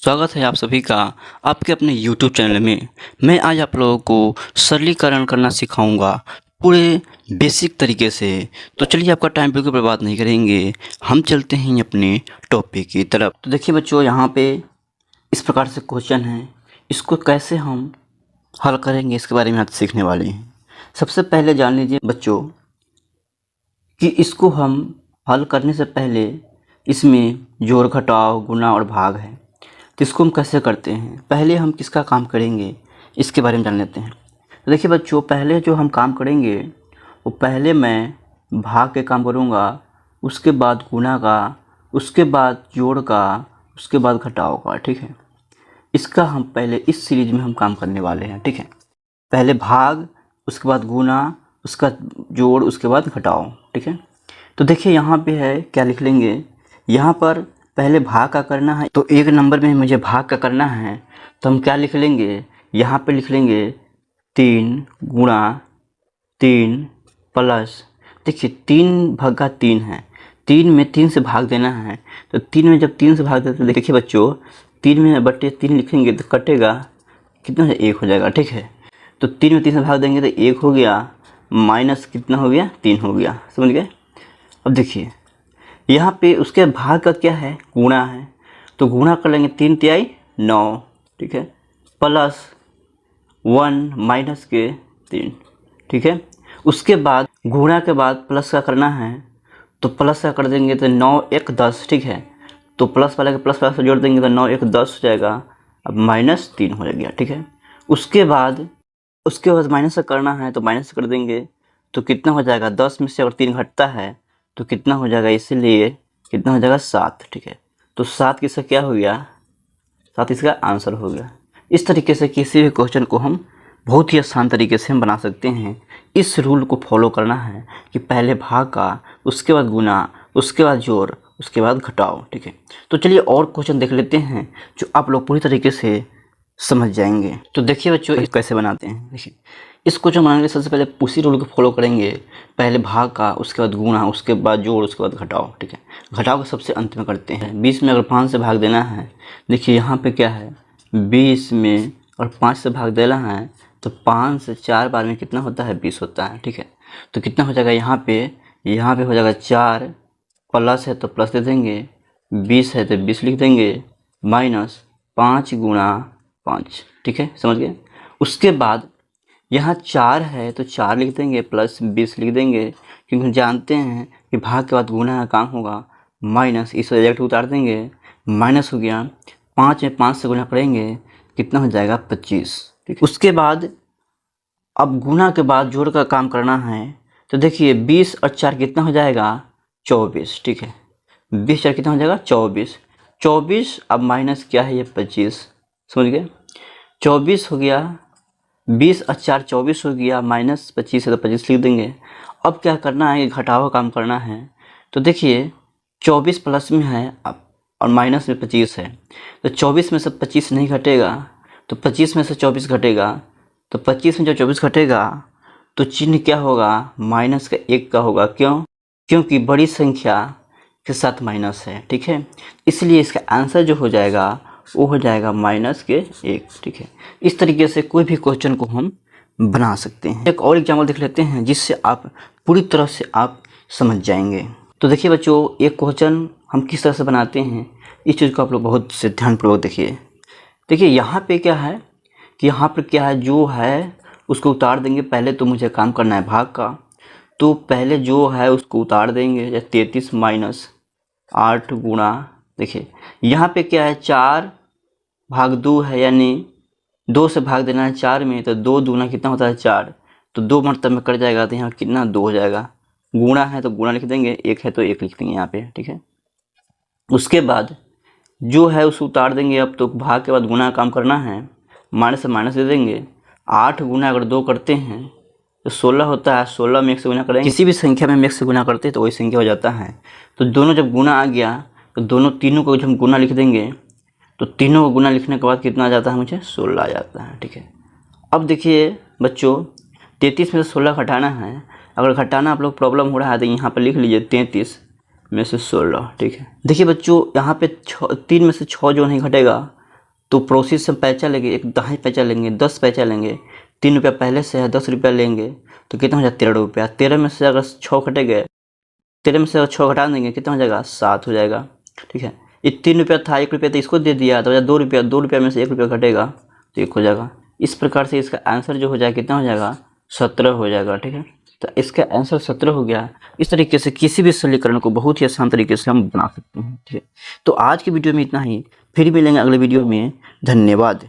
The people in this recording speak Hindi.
स्वागत है आप सभी का आपके अपने YouTube चैनल में। मैं आज आप लोगों को सरलीकरण करना सिखाऊंगा पूरे बेसिक तरीके से। तो चलिए आपका टाइम बिल्कुल बर्बाद नहीं करेंगे, हम चलते हैं अपने टॉपिक की तरफ। तो देखिए बच्चों, यहाँ पे इस प्रकार से क्वेश्चन है, इसको कैसे हम हल करेंगे इसके बारे में आज सीखने वाले हैं। सबसे पहले जान लीजिए बच्चों कि इसको हम हल करने से पहले इसमें जोड़ घटाव गुणा और भाग है, तो इसको हम कैसे करते हैं। पहले हम किसका काम करेंगे इसके बारे में जान लेते हैं। तो देखिए बच्चों, पहले जो हम काम करेंगे वो पहले मैं भाग के काम करूँगा, उसके बाद गुणा का, उसके बाद जोड़ का, उसके बाद घटाव का। ठीक है, इसका हम पहले इस सीरीज में हम काम करने वाले हैं। ठीक है, पहले भाग, उसके बाद गुणा, उसका जोड़, उसके बाद घटाव। ठीक है, तो देखिए यहाँ पे है, क्या लिख लेंगे, यहाँ पर पहले भाग का करना है, तो एक नंबर में मुझे भाग का करना है, तो हम क्या लिख लेंगे, यहाँ पे लिख लेंगे 3 गुणा 3 प्लस, देखिए 3 भागा 3 है, 3 में 3 से भाग देना है, तो 3 में जब 3 से भाग देते हैं, देखिए बच्चों 3 में बटे 3 लिखेंगे तो कटेगा कितना है, 1 हो जाएगा। ठीक है, तो 3 में 3 से भाग देंगे तो 1 हो गया, माइनस कितना हो गया, 3 हो गया। समझ गए। अब देखिए यहाँ पे उसके भाग का क्या है, गुणा है, तो गुणा कर लेंगे 3 तिहाई 9। ठीक है, प्लस 1 माइनस के 3। ठीक है, उसके बाद गुणा के बाद प्लस का करना है, तो प्लस का कर देंगे तो 9 1 10। ठीक है, तो प्लस वाले के प्लस वाले से जोड़ देंगे तो 9 1 10 हो जाएगा, अब माइनस 3 हो गया। ठीक है, उसके बाद माइनस का करना है, तो माइनस कर देंगे तो कितना हो जाएगा, 10 में से अगर 3 घटता है तो कितना हो जाएगा, इसीलिए कितना हो जाएगा 7। ठीक है, तो 7 किसका क्या हो गया, 7 इसका आंसर हो गया। इस तरीके से किसी भी क्वेश्चन को हम बहुत ही आसान तरीके से हम बना सकते हैं। इस रूल को फॉलो करना है कि पहले भाग का, उसके बाद गुणा, उसके बाद जोड़, उसके बाद घटाओ। ठीक है, तो चलिए और क्वेश्चन देख लेते हैं जो आप लोग पूरी तरीके से समझ जाएंगे। तो देखिए बच्चों, इस कैसे बनाते हैं। देखिए इसको जो बनाने के लिए सबसे पहले उसी रूल को फॉलो करेंगे, पहले भाग का, उसके बाद गुणा, उसके बाद जोड़, उसके बाद घटाओ। ठीक है, घटाव को सबसे अंत में करते हैं। 20 में अगर 5 से भाग देना है, देखिए यहाँ पे क्या है, 20 में और 5 से भाग देना है, तो 5 से 4 बार में कितना होता है, 20 होता है। ठीक है, तो कितना हो जाएगा, यहाँ पे हो जाएगा 4, प्लस है तो प्लस दे देंगे, 20 है तो 20 लिख देंगे, माइनस 5 गुणा 5। ठीक है, समझ गए। उसके बाद यहाँ 4 है तो 4 लिख देंगे, प्लस 20 लिख देंगे, क्योंकि हम जानते हैं कि भाग के बाद गुणा का काम होगा, माइनस इस डायरेक्ट उतार देंगे, माइनस हो गया, 5 में 5 से गुणा करेंगे कितना हो जाएगा, 25। ठीक है, उसके बाद अब गुणा के बाद जोड़ का काम करना है, तो देखिए 20 और 4 कितना हो जाएगा, 24। ठीक है, 20 4 कितना हो जाएगा, 24। 24 अब माइनस क्या है, ये 25। समझ गए, 24 हो गया, 20 और 4 24 हो गया, माइनस 25 है तो 25 लिख देंगे। अब क्या करना है, घटाव का काम करना है, तो देखिए 24 प्लस में है अब और माइनस में 25 है, तो 24 में से 25 नहीं घटेगा, तो 25 में से 24 घटेगा, तो 25 में जब 24 घटेगा तो चिन्ह क्या होगा, माइनस का 1 का होगा। क्यों, क्योंकि बड़ी संख्या के साथ माइनस है। ठीक है, इसलिए इसका आंसर जो हो जाएगा वो हो जाएगा माइनस के 1। ठीक है, इस तरीके से कोई भी क्वेश्चन को हम बना सकते हैं। एक और एग्जाम्पल देख लेते हैं जिससे आप पूरी तरह से आप समझ जाएंगे। तो देखिए बच्चों, एक क्वेश्चन हम किस तरह से बनाते हैं, इस चीज़ को आप लोग बहुत से ध्यानपूर्वक देखिए। देखिए यहाँ पे क्या है कि यहाँ पर क्या है, जो है उसको उतार देंगे। पहले तो मुझे काम करना है भाग का, तो पहले जो है उसको उतार देंगे, या 33 माइनस 8 गुणा, देखिए यहाँ पे क्या है, 4 भाग 2 है, यानी 2 से भाग देना है 4 में, तो 2 दूना कितना होता है, 4, तो 2 मतलब में कट जाएगा, तो यहाँ कितना 2 हो जाएगा। गुणा है तो गुणा लिख देंगे, 1 है तो 1 लिख देंगे यहाँ पे। ठीक है, उसके बाद जो है उसको उतार देंगे। अब तो भाग के बाद गुणा का काम करना है, माइनस से माइनस दे देंगे। 8 गुना अगर 2 करते हैं तो 16 होता है, 16 में 1 से गुना करेंगे, किसी भी संख्या में 1 से गुना करते हैं तो वही संख्या हो जाता है। तो दोनों जब गुणा आ गया तो दोनों तीनों को जब हम गुणा लिख देंगे, तो तीनों को गुणा लिखने के बाद कितना आ जाता है, मुझे 16 आ जाता है। ठीक है, अब देखिए बच्चों, 33 में से 16 घटाना है। अगर घटाना आप लोग प्रॉब्लम हो रहा है तो यहाँ पर लिख लीजिए 33 में से 16। ठीक है, देखिए बच्चों, यहाँ पे 3 में से 6 जो नहीं घटेगा तो प्रोसेस से पैसा लेंगे, एक 10 पैसा लेंगे, 10 पैसा लेंगे, 3 रुपया पहले से है, 10 रुपया लेंगे तो कितना हो जाएगा 13 रुपया। 13 में से अगर 6 घटेंगे, 13 में से अगर 6 घटा देंगे कितना हो जाएगा 7 हो जाएगा। ठीक है, ये 3 रुपया था, 1 रुपया तो इसको दे दिया तो 2 रुपया, 2 रुपया में से 1 रुपया घटेगा तो 1 हो जाएगा। इस प्रकार से इसका आंसर जो हो जाएगा कितना हो जाएगा 17 हो जाएगा। ठीक है, तो इसका आंसर 17 हो गया। इस तरीके से किसी भी सरलीकरण को बहुत ही आसान तरीके से हम बना सकते हैं। ठीक है, तो आज की वीडियो में इतना ही, फिर मिलेंगे अगले वीडियो में। धन्यवाद।